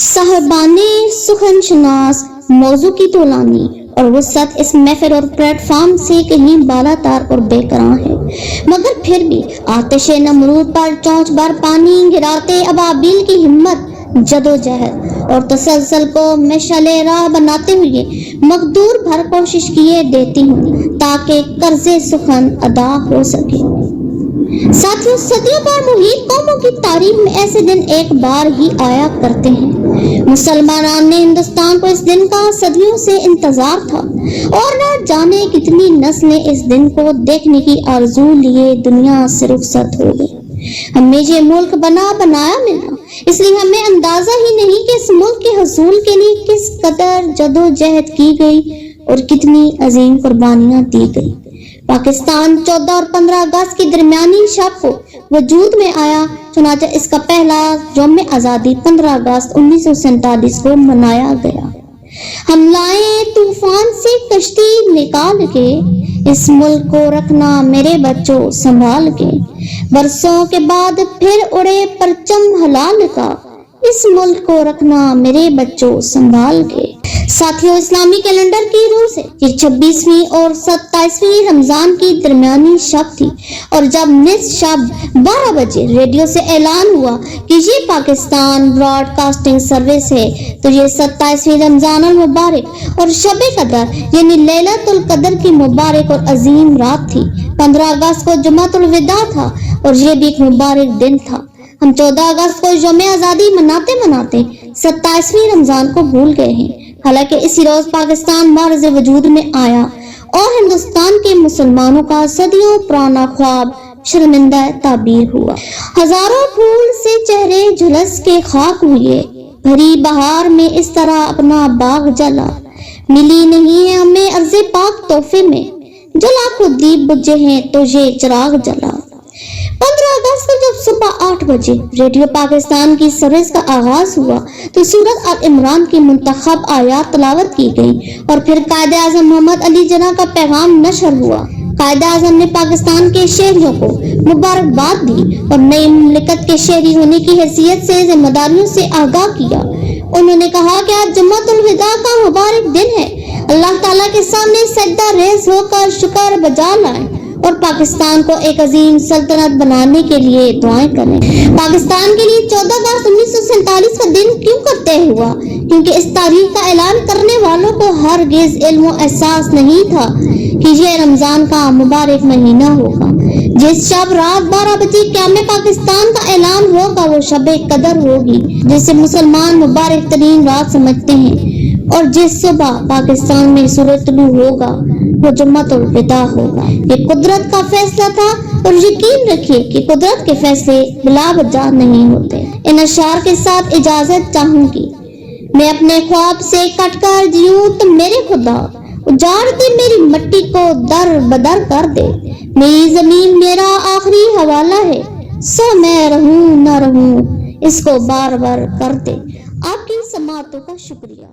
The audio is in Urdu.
صاحبانے سخن شناس موضوع کی طولانی اور وسعت اس محفل اور پلیٹ فارم سے کہیں بالا تار اور بے کراں ہے، مگر پھر بھی آتش نمرود پر چونچ بھر پانی گراتے ابابیل کی ہمت، جدوجہد اور تسلسل کو مشعل راہ بناتے ہوئے مقدور بھر کوشش کیے دیتی ہوں تاکہ قرض سخن ادا ہو سکے۔ ساتھیوں، صدیوں پر محیط قوموں کی تاریخ میں ایسے دن ایک بار ہی آیا کرتے ہیں۔ مسلمانان نے ہندوستان کو اس دن کا صدیوں سے انتظار تھا اور نہ جانے کتنی نسلیں اس دن کو دیکھنے کی آرزو لیے دنیا سے رخصت ہو گئی۔ ہمیں یہ ملک بنایا ملا، اس لیے ہمیں اندازہ ہی نہیں کہ اس ملک کے حصول کے لیے کس قدر جدوجہد کی گئی اور کتنی عظیم قربانیاں دی گئی۔ پاکستان 14 اور 15 اگست کی درمیانی شب کو وجود میں آیا، چنانچہ اس کا پہلا یوم آزادی 15 اگست 1947 کو منایا گیا۔ ہم لائے طوفان سے کشتی نکال کے، اس ملک کو رکھنا میرے بچوں سنبھال کے، برسوں کے بعد پھر اڑے پرچم حلال کا، اس ملک کو رکھنا میرے بچوں سنبھال کے۔ ساتھیوں، اسلامی کیلنڈر کی روح سے یہ 26ویں اور 27ویں رمضان کی درمیانی شب تھی، اور جب نصف شب 12 بجے ریڈیو سے اعلان ہوا کہ یہ پاکستان براڈ کاسٹنگ سروس ہے، تو یہ 27ویں رمضان المبارک اور شب قدر یعنی لیلۃ القدر کی مبارک اور عظیم رات تھی۔ 15 اگست کو جمعۃ الوداع تھا اور یہ بھی ایک مبارک دن تھا۔ ہم 14 اگست کو یوم آزادی مناتے 27ویں رمضان کو بھول گئے ہیں، حالانکہ اسی روز پاکستان معرض وجود میں آیا اور ہندوستان کے مسلمانوں کا صدیوں پرانا خواب شرمندہ تعبیر ہوا۔ ہزاروں پھول سے چہرے جھلس کے خاک ہوئے، بھری بہار میں اس طرح اپنا باغ جلا، ملی نہیں ہے ہمیں عرض پاک تحفے میں، جلا کو دیپ بجھے ہیں تو یہ چراغ جلا۔ 15 اگست کو جب صبح 8 بجے ریڈیو پاکستان کی سروس کا آغاز ہوا تو سورۃ آل عمران کی منتخب آیات تلاوت کی گئی اور پھر قائد اعظم محمد علی جناح کا پیغام نشر ہوا۔ قائد اعظم نے پاکستان کے شہریوں کو مبارکباد دی اور نئی مملکت کے شہری ہونے کی حیثیت سے ذمہ داریوں سے آگاہ کیا۔ انہوں نے کہا کہ آج جمعۃ الوداع کا مبارک دن ہے، اللہ تعالیٰ کے سامنے سجدہ ریز ہو کر شکر بجا لائیں اور پاکستان کو ایک عظیم سلطنت بنانے کے لیے دعائیں کریں۔ پاکستان کے لیے 14 اگست 1947 کا دن کیوں کرتے ہوا؟ کیونکہ اس تاریخ کا اعلان کرنے والوں کو ہرگز علم و احساس نہیں تھا کہ یہ رمضان کا مبارک مہینہ ہوگا۔ جس شب رات 12 بجے قیام پاکستان کا اعلان ہوگا وہ شب قدر ہوگی، جسے مسلمان مبارک ترین رات سمجھتے ہیں، اور جس صبح پاکستان میں سورج طلوع ہوگا وہ جمعۃ الوداع ہوگا۔ یہ قدرت کا فیصلہ تھا اور یقین رکھیے کہ قدرت کے فیصلے بلا وجہ نہیں ہوتے۔ ان اشعار کے ساتھ اجازت چاہوں گی، میں اپنے خواب سے کٹ کر جیوں تو میرے خدا اجاڑ دے میری مٹی کو در بدر کر دے، میری زمین میرا آخری حوالہ ہے، سو میں رہوں نہ رہوں اس کو بار بار کر دے۔ آپ کی سماعتوں کا شکریہ۔